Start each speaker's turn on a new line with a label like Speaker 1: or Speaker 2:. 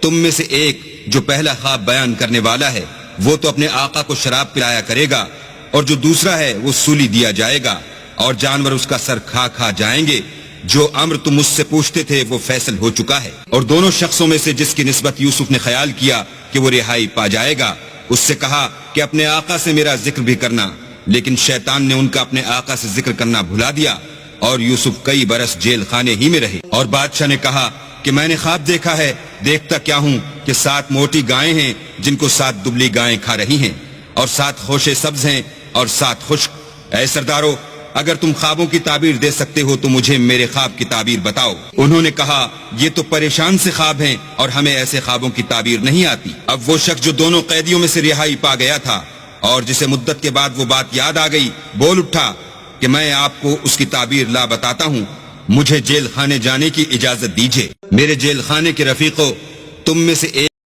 Speaker 1: تم میں سے ایک جو پہلا خواب بیان کرنے والا ہے وہ تو اپنے آقا کو شراب پلایا کرے گا، اور جو دوسرا ہے وہ سولی دیا جائے گا، اور جانور اس کا سر کھا کھا جائیں گے۔ جو امر تم مجھ سے پوچھتے تھے وہ فیصل ہو چکا ہے۔ اور دونوں شخصوں میں سے جس کی نسبت یوسف نے خیال کیا کہ وہ رہائی پا جائے گا، اس سے کہا کہ اپنے آقا سے میرا ذکر بھی کرنا، لیکن شیطان نے ان کا اپنے آقا سے ذکر کرنا بھلا دیا، اور یوسف کئی برس جیل خانے ہی میں رہے۔ اور بادشاہ نے کہا کہ میں نے خواب دیکھا ہے، دیکھتا کیا ہوں کہ 7 موٹی گائیں ہیں جن کو 7 دبلی گائیں کھا رہی ہیں، اور 7 خوشے سبز ہیں اور 7 خشک۔ اے سردارو، اگر تم خوابوں کی تعبیر دے سکتے ہو تو مجھے میرے خواب کی تعبیر بتاؤ۔ انہوں نے کہا یہ تو پریشان سے خواب ہیں اور ہمیں ایسے خوابوں کی تعبیر نہیں آتی۔ اب وہ شخص جو دونوں قیدیوں میں سے رہائی پا گیا تھا اور جسے مدت کے بعد وہ بات یاد آ گئی، بول اٹھا کہ میں آپ کو اس کی تعبیر لا بتاتا ہوں، مجھے جیل خانے جانے کی اجازت دیجیے۔ میرے جیل خانے کے رفیقوں، تم میں سے ایک